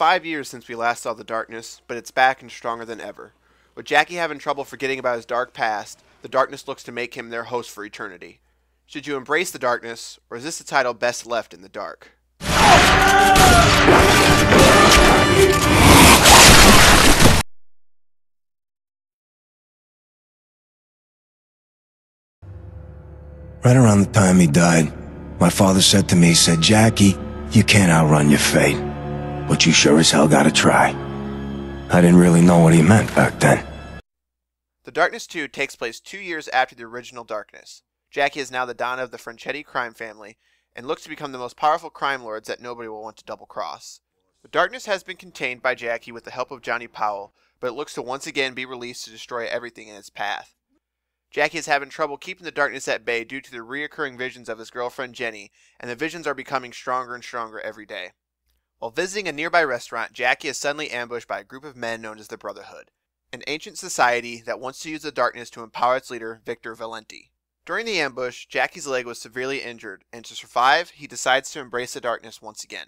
5 years since we last saw the darkness, but it's back and stronger than ever. With Jackie having trouble forgetting about his dark past, the darkness looks to make him their host for eternity. Should you embrace the darkness, or is this the title best left in the dark? Right around the time he died, my father said to me, he said, "Jackie, you can't outrun your fate, but you sure as hell gotta try." I didn't really know what he meant back then. The Darkness 2 takes place 2 years after the original Darkness. Jackie is now the Donna of the Franchetti crime family, and looks to become the most powerful crime lords that nobody will want to double-cross. The Darkness has been contained by Jackie with the help of Johnny Powell, but it looks to once again be released to destroy everything in its path. Jackie is having trouble keeping the darkness at bay due to the reoccurring visions of his girlfriend Jenny, and the visions are becoming stronger and stronger every day. While visiting a nearby restaurant, Jackie is suddenly ambushed by a group of men known as the Brotherhood, an ancient society that wants to use the darkness to empower its leader, Victor Valenti. During the ambush, Jackie's leg was severely injured, and to survive, he decides to embrace the darkness once again.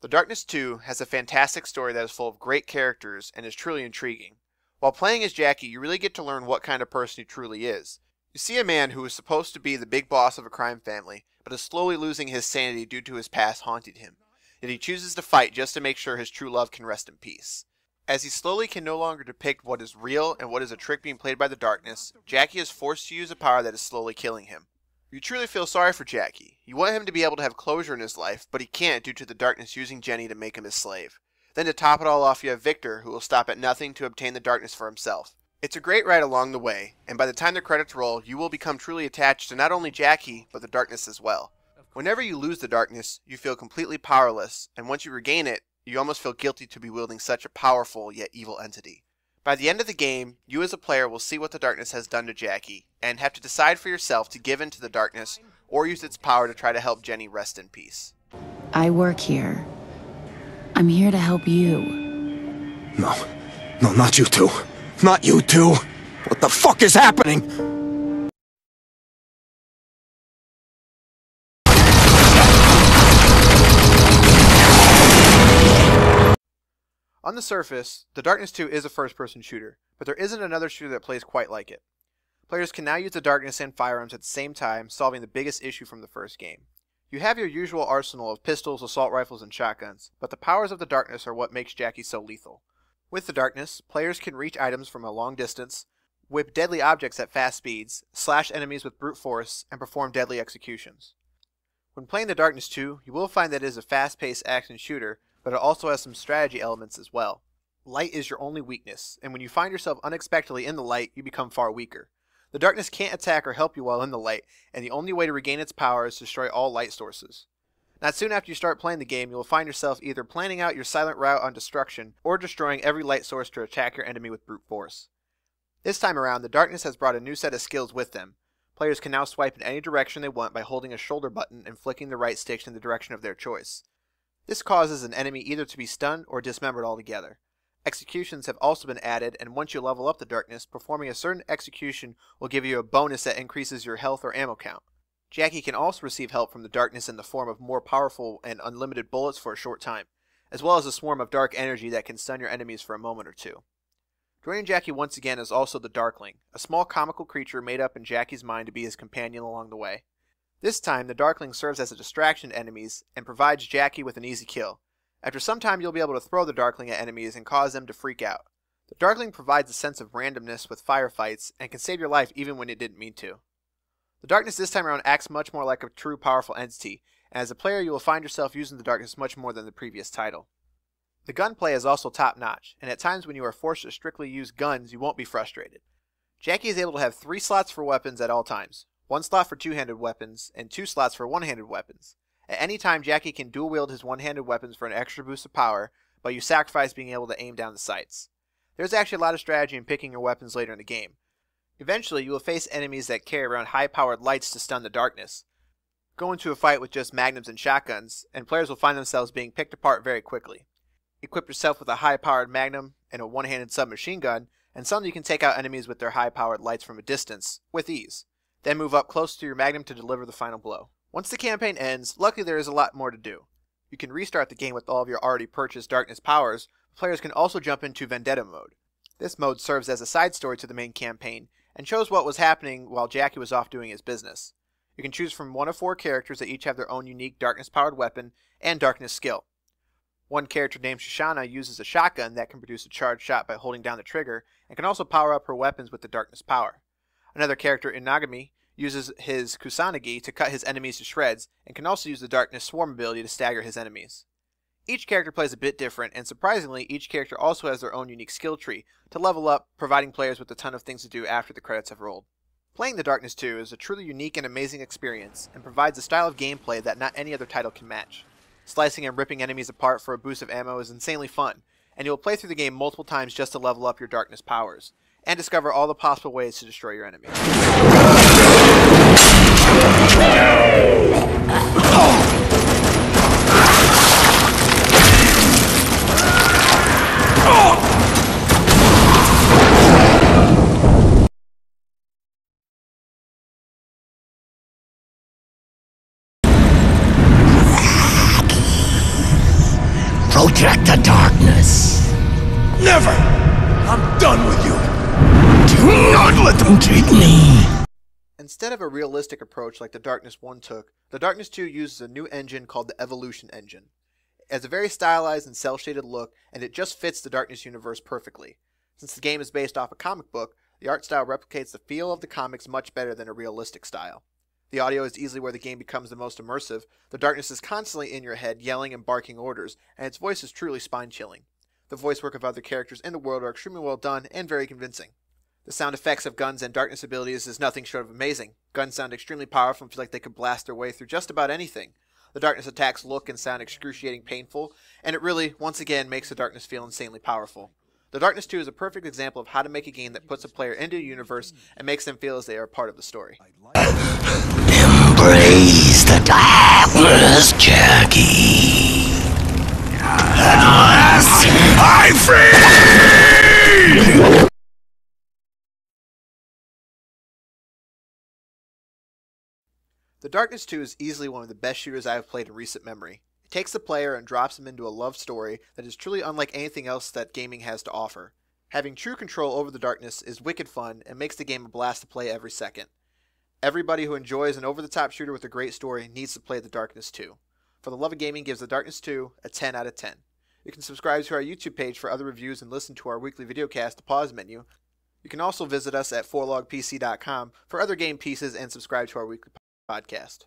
The Darkness 2 has a fantastic story that is full of great characters and is truly intriguing. While playing as Jackie, you really get to learn what kind of person he truly is. You see a man who is supposed to be the big boss of a crime family, but is slowly losing his sanity due to his past haunting him. Yet he chooses to fight just to make sure his true love can rest in peace. As he slowly can no longer depict what is real and what is a trick being played by the darkness, Jackie is forced to use a power that is slowly killing him. You truly feel sorry for Jackie. You want him to be able to have closure in his life, but he can't due to the darkness using Jenny to make him his slave. Then to top it all off, you have Victor, who will stop at nothing to obtain the darkness for himself. It's a great ride along the way, and by the time the credits roll, you will become truly attached to not only Jackie, but the darkness as well. Whenever you lose the darkness, you feel completely powerless, and once you regain it, you almost feel guilty to be wielding such a powerful yet evil entity. By the end of the game, you as a player will see what the darkness has done to Jackie, and have to decide for yourself to give in to the darkness, or use its power to try to help Jenny rest in peace. I work here. I'm here to help you. No, not you two. Not you two. What the fuck is happening? On the surface, The Darkness 2 is a first-person shooter, but there isn't another shooter that plays quite like it. Players can now use the darkness and firearms at the same time, solving the biggest issue from the first game. You have your usual arsenal of pistols, assault rifles, and shotguns, but the powers of the darkness are what makes Jackie so lethal. With the darkness, players can reach items from a long distance, whip deadly objects at fast speeds, slash enemies with brute force, and perform deadly executions. When playing The Darkness 2, you will find that it is a fast-paced action shooter, but it also has some strategy elements as well. Light is your only weakness, and when you find yourself unexpectedly in the light, you become far weaker. The darkness can't attack or help you while in the light, and the only way to regain its power is to destroy all light sources. Not soon after you start playing the game, you will find yourself either planning out your silent route on destruction, or destroying every light source to attack your enemy with brute force. This time around, the darkness has brought a new set of skills with them. Players can now swipe in any direction they want by holding a shoulder button and flicking the right stick in the direction of their choice. This causes an enemy either to be stunned or dismembered altogether. Executions have also been added, and once you level up the darkness, performing a certain execution will give you a bonus that increases your health or ammo count. Jackie can also receive help from the darkness in the form of more powerful and unlimited bullets for a short time, as well as a swarm of dark energy that can stun your enemies for a moment or two. Joining Jackie once again is also the Darkling, a small comical creature made up in Jackie's mind to be his companion along the way. This time, the Darkling serves as a distraction to enemies and provides Jackie with an easy kill. After some time, you'll be able to throw the Darkling at enemies and cause them to freak out. The Darkling provides a sense of randomness with firefights and can save your life even when it didn't mean to. The darkness this time around acts much more like a true powerful entity, and as a player you will find yourself using the darkness much more than the previous title. The gunplay is also top-notch, and at times when you are forced to strictly use guns, you won't be frustrated. Jackie is able to have 3 slots for weapons at all times, 1 slot for two-handed weapons, and 2 slots for one-handed weapons. At any time, Jackie can dual-wield his one-handed weapons for an extra boost of power, but you sacrifice being able to aim down the sights. There's actually a lot of strategy in picking your weapons later in the game. Eventually, you will face enemies that carry around high-powered lights to stun the darkness. Go into a fight with just magnums and shotguns, and players will find themselves being picked apart very quickly. Equip yourself with a high-powered magnum and a one-handed submachine gun, and suddenly you can take out enemies with their high-powered lights from a distance, with ease. Then move up close to your magnum to deliver the final blow. Once the campaign ends, luckily there is a lot more to do. You can restart the game with all of your already purchased Darkness powers. Players can also jump into Vendetta mode. This mode serves as a side story to the main campaign, and shows what was happening while Jackie was off doing his business. You can choose from one of 4 characters that each have their own unique Darkness-powered weapon and Darkness skill. One character named Shoshana uses a shotgun that can produce a charged shot by holding down the trigger, and can also power up her weapons with the Darkness power. Another character, Inagami, uses his Kusanagi to cut his enemies to shreds, and can also use the Darkness Swarm ability to stagger his enemies. Each character plays a bit different, and surprisingly, each character also has their own unique skill tree to level up, providing players with a ton of things to do after the credits have rolled. Playing The Darkness 2 is a truly unique and amazing experience, and provides a style of gameplay that not any other title can match. Slicing and ripping enemies apart for a boost of ammo is insanely fun, and you'll play through the game multiple times just to level up your Darkness powers, and discover all the possible ways to destroy your enemies. Protect the darkness. Never! I'm done with you. Do not let them take me. Instead of a realistic approach like the Darkness 1 took, the Darkness 2 uses a new engine called the Evolution engine. It has a very stylized and cel-shaded look, and it just fits the Darkness universe perfectly. Since the game is based off a comic book, the art style replicates the feel of the comics much better than a realistic style. The audio is easily where the game becomes the most immersive. The Darkness is constantly in your head, yelling and barking orders, and its voice is truly spine-chilling. The voice work of other characters in the world are extremely well done and very convincing. The sound effects of guns and Darkness abilities is nothing short of amazing. Guns sound extremely powerful and feel like they could blast their way through just about anything. The Darkness attacks look and sound excruciating painful, and it really, once again, makes the Darkness feel insanely powerful. The Darkness 2 is a perfect example of how to make a game that puts a player into a universe and makes them feel as they are part of the story. Embrace the darkness, Jackie. At last, I'm free! The Darkness 2 is easily one of the best shooters I have played in recent memory. It takes the player and drops them into a love story that is truly unlike anything else that gaming has to offer. Having true control over the Darkness is wicked fun and makes the game a blast to play every second. Everybody who enjoys an over-the-top shooter with a great story needs to play The Darkness 2. For the Love of Gaming gives The Darkness 2 a 10 out of 10. You can subscribe to our YouTube page for other reviews and listen to our weekly videocast, The Pause Menu. You can also visit us at 4logpc.com for other game pieces and subscribe to our weekly podcast.